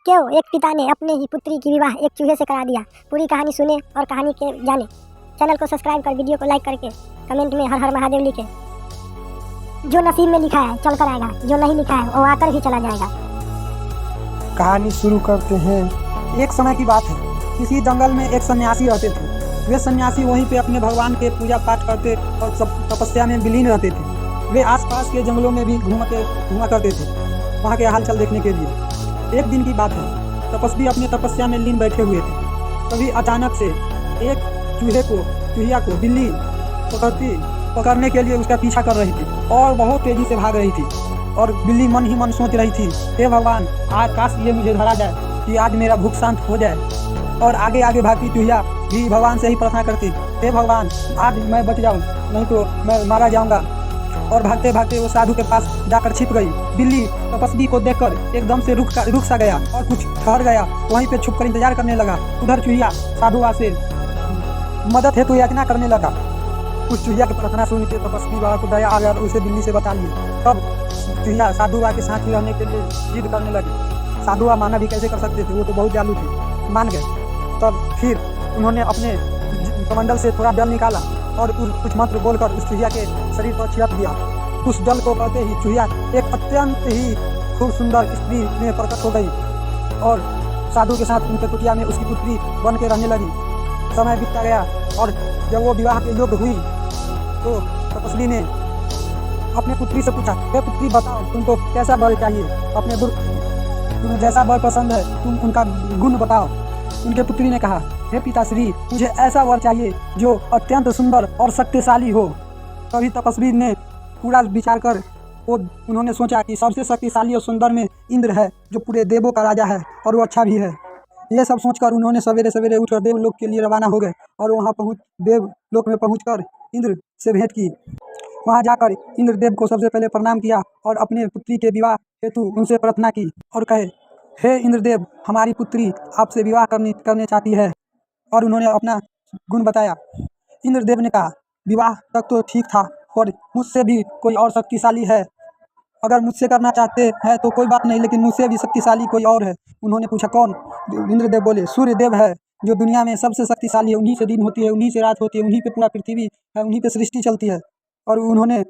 क्यों एक पिता ने अपने ही पुत्री की विवाह एक चूहे से करा दिया। पूरी कहानी सुने और कहानी के जाने। चैनल को सब्सक्राइब कर वीडियो को लाइक करके कमेंट में हर हर महादेव लिखे। जो नसीब में लिखा है चल कर आएगा, जो नहीं लिखा है वो आकर ही चला जाएगा। कहानी शुरू करते हैं। एक समय की बात है, किसी जंगल में एक सन्यासी रहते थे। वे सन्यासी वहीं पे अपने भगवान के पूजा पाठ करते और सब तपस्या में विलीन रहते थे। वे आसपास के जंगलों में भी घूमा करते थे वहाँ के हालचाल देखने के लिए। एक दिन की बात है, तपस्वी अपने तपस्या में लीन बैठे हुए थे। तभी अचानक से एक चूहिया को बिल्ली पकड़ने के लिए उसका पीछा कर रही थी और बहुत तेज़ी से भाग रही थी। और बिल्ली मन ही मन सोच रही थी, हे भगवान, आज काश ये मुझे धरा जाए कि आज मेरा भूख शांत हो जाए। और आगे आगे भागती चूहिया भी भगवान से ही प्रार्थना करती, हे भगवान, आज मैं बच जाऊँ, नहीं तो मैं मारा जाऊँगा। और भागते भागते वो साधु के पास जाकर छिप गई। बिल्ली तपस्वी को देखकर एकदम से रुक सा गया और कुछ ठहर गया, वहीं पे छुपकर इंतजार करने लगा। उधर चूहिया साधु से मदद हेतु याचना करने लगा। उस चूहिया की प्रार्थना सुन के तपस्वी बाबा को दया आ गया और उसे बिल्ली से बचा लिया। तब चूहिया साधु के साथ ही रहने के लिए जिद करने लगे। साधु माना भी कैसे कर सकते थे, वो तो बहुत दयालु थे, मान गए। तब फिर उन्होंने अपने कमंडल से थोड़ा जल निकाला और कुछ मंत्र बोलकर उस चूहिया के शरीर पर छिड़क दिया। उस जल को पड़ते ही चूहिया एक अत्यंत ही खूब सुंदर स्त्री में प्रकट हो गई और साधु के साथ उनके कुटिया में उसकी पुत्री बन के रहने लगी। समय बीतता गया और जब वो विवाह के योग्य हुई तो तपस्वी ने अपने पुत्री से पूछा, हे पुत्री, बताओ तुमको कैसा वर चाहिए, अपने तुम्हें जैसा वर पसंद है तुम उनका गुण बताओ। उनके पुत्री ने कहा, हे पिताश्री, मुझे ऐसा वर चाहिए जो अत्यंत सुंदर और शक्तिशाली हो। तभी तपस्वी ने पूरा विचार कर उन्होंने सोचा कि सबसे शक्तिशाली और सुंदर में इंद्र है, जो पूरे देवों का राजा है और वो अच्छा भी है। ये सब सोचकर उन्होंने सवेरे सवेरे उठकर देवलोक के लिए रवाना हो गए और वहाँ देवलोक में पहुँचकर इंद्र से भेंट की। वहाँ जाकर इंद्रदेव को सबसे पहले प्रणाम किया और अपने पुत्री के विवाह हेतु उनसे प्रार्थना की और कहे, हे इंद्रदेव, हमारी पुत्री आपसे विवाह करने चाहती है। और उन्होंने अपना गुण बताया। इंद्रदेव ने कहा, विवाह तक तो ठीक था, और मुझसे भी कोई और शक्तिशाली है। अगर मुझसे करना चाहते हैं तो कोई बात नहीं, लेकिन मुझसे भी शक्तिशाली कोई और है। उन्होंने पूछा, कौन? इंद्रदेव बोले, सूर्यदेव है, जो दुनिया में सबसे शक्तिशाली है। उन्हीं से दिन होती है, उन्हीं से रात होती है, उन्हीं पे पूरा पृथ्वी है, उन्हीं पे सृष्टि चलती है। और उन्होंने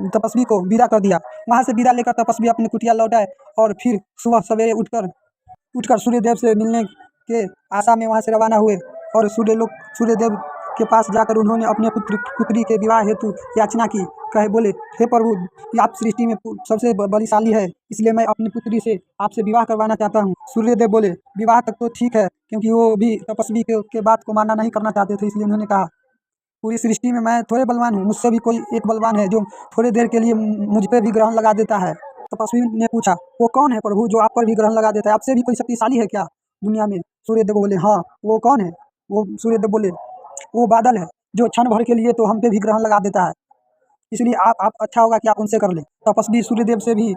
तपस्वी को विदा कर दिया। वहाँ से विदा लेकर तपस्वी अपने कुटिया लौट आए और फिर सुबह सवेरे उठकर सूर्यदेव से मिलने के आशा में वहाँ से रवाना हुए। और सूर्यदेव के पास जाकर उन्होंने अपने पुत्री के विवाह हेतु याचना की। कहे बोले, हे प्रभु, आप सृष्टि में सबसे बलशाली है, इसलिए मैं अपनी पुत्री से आपसे विवाह करवाना चाहता हूँ। सूर्यदेव बोले, विवाह तक तो ठीक है, क्योंकि वो भी तपस्वी के बात को मानना नहीं करना चाहते थे। इसलिए उन्होंने कहा, पूरी सृष्टि में मैं थोड़े बलवान हूँ, मुझसे भी कोई एक बलवान है जो थोड़ी देर के लिए मुझ पर भी ग्रहण लगा देता है। तपस्वी ने पूछा, वो कौन है प्रभु जो आप पर भी ग्रहण लगा देता है? आपसे भी कोई शक्तिशाली है क्या दुनिया में? सूर्यदेव बोले, हाँ। वो कौन है? वो सूर्यदेव बोले, वो बादल है, जो क्षण भर के लिए तो हम पे भी ग्रहण लगा देता है। इसलिए आप अच्छा होगा कि आप उनसे कर लें। तपस्वी सूर्यदेव से भी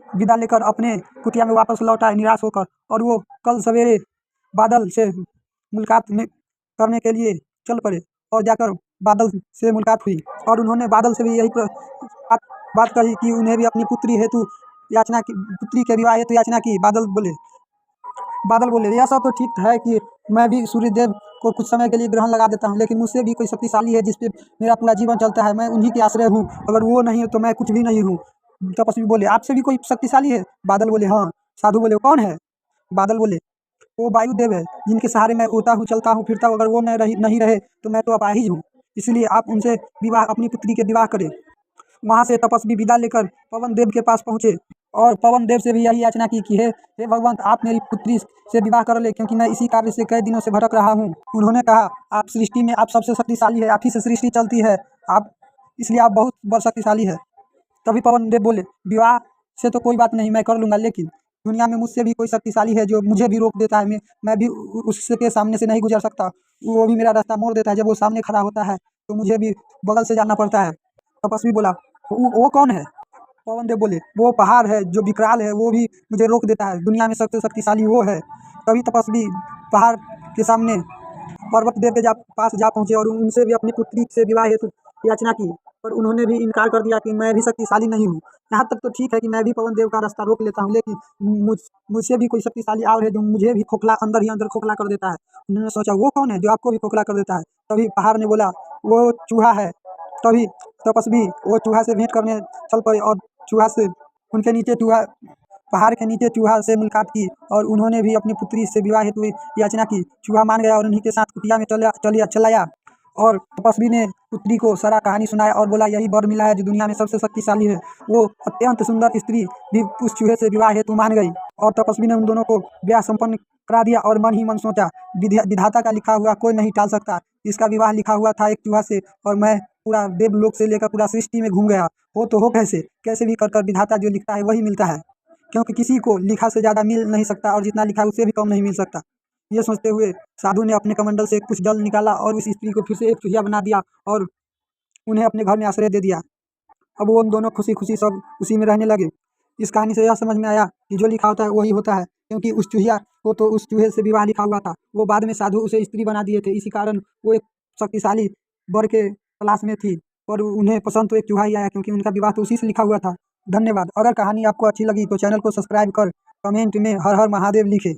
विदा लेकर अपने कुटिया में वापस लौट आए निराश होकर। और वो कल सवेरे बादल से मुलाकात करने के लिए चल पड़े और जाकर बादल से मुलाकात हुई। और उन्होंने बादल से भी यही बात कही कि उन्हें भी अपनी पुत्री के विवाह हेतु याचना की। बादल बोले, यह सब तो ठीक है कि मैं भी सूर्यदेव को कुछ समय के लिए ग्रहण लगा देता हूँ, लेकिन मुझसे भी कोई शक्तिशाली है जिसपे मेरा पूरा जीवन चलता है। मैं उन्हीं के आश्रय हूँ, अगर वो नहीं है तो मैं कुछ भी नहीं हूँ। तपस्वी बोले, आपसे भी कोई शक्तिशाली है? बादल बोले, हाँ। साधु बोले, कौन है? बादल बोले, वो वायुदेव है, जिनके सहारे मैं उड़ता हूँ, चलता हूँ, फिरता हूँ। अगर वो नहीं रहे तो मैं तो अपाहिज हूँ, इसलिए आप उनसे अपनी पुत्री के विवाह करें। वहाँ से तपस्वी विदा लेकर पवन देव के पास पहुँचे और पवन देव से भी यही याचना की कि हे भगवान, आप मेरी पुत्री से विवाह कर ले, क्योंकि मैं इसी कार्य से कई दिनों से भटक रहा हूँ। उन्होंने कहा, आप सृष्टि में आप सबसे शक्तिशाली है, आप ही से सृष्टि चलती है, इसलिए आप बहुत बड़ शक्तिशाली है। तभी पवन देव बोले, विवाह से तो कोई बात नहीं, मैं कर लूँगा, लेकिन दुनिया में मुझसे भी कोई शक्तिशाली है जो मुझे भी रोक देता है। मैं भी उसके सामने से नहीं गुजर सकता। वो भी मेरा रास्ता मोड़ देता है। जब वो सामने खड़ा होता है तो मुझे भी बगल से जाना पड़ता है। तपस्वी बोला, वो कौन है? पवन देव बोले, वो पहाड़ है जो विकराल है, वो भी मुझे रोक देता है। दुनिया में सबसे शक्तिशाली वो है। तभी तपस्वी पहाड़ के सामने पर्वत देव के पास जा पहुँचे और उनसे भी अपनी पुत्री से विवाह हेतु याचना की, पर उन्होंने भी इनकार कर दिया कि मैं भी शक्तिशाली नहीं हूँ। यहाँ तक तो ठीक है कि मैं भी पवन देव का रास्ता रोक लेता हूँ, लेकिन मुझसे भी कोई शक्तिशाली और है जो मुझे भी खोखला अंदर ही अंदर खोखला कर देता है। उन्होंने सोचा वो कौन है जो आपको भी खोखला कर देता है। तभी पहाड़ ने बोला वो चूहा है। तभी तपस्वी वो चूहा से भेंट करने चल पड़े और चूहा से उनके नीचे चूहा पहाड़ के नीचे चूहा से मुलाकात की और उन्होंने भी अपनी पुत्री से विवाह हेतु याचना की। चूहा मान गया और उन्हीं के साथ कुटिया में चलाया और तपस्वी ने पुत्री को सारा कहानी सुनाया और बोला यही वर मिला है जो दुनिया में सबसे शक्तिशाली है। वो अत्यंत सुंदर स्त्री भी उस चूहे से विवाह हेतु मान गई और तपस्वी ने उन दोनों को ब्याह संपन्न करा दिया और मन ही मन सोचा विधाता का लिखा हुआ कोई नहीं टाल सकता। इसका विवाह लिखा हुआ था एक चूहा से और मैं पूरा देवलोक से लेकर पूरा सृष्टि में घूम गया। हो तो हो कैसे भी कर विधाता जो लिखता है वही मिलता है, क्योंकि किसी को लिखा से ज़्यादा मिल नहीं सकता और जितना लिखा उससे भी कम नहीं मिल सकता। ये सोचते हुए साधु ने अपने कमंडल से कुछ जल निकाला और उस स्त्री को फिर से एक चूहिया बना दिया और उन्हें अपने घर में आश्रय दे दिया। अब वो दोनों खुशी खुशी सब उसी में रहने लगे। इस कहानी से यह समझ में आया कि जो लिखा होता है वही होता है, क्योंकि उस चूहिया को तो उस चूहे से विवाह लिखा हुआ था। वो बाद में साधु उसे स्त्री बना दिए थे, इसी कारण वो एक शक्तिशाली वर के तलाश में थी और उन्हें पसंद तो एक चूहा ही आया, क्योंकि उनका विवाह तो उसी से लिखा हुआ था। धन्यवाद। अगर कहानी आपको अच्छी लगी तो चैनल को सब्सक्राइब कर कमेंट में हर हर महादेव लिखें।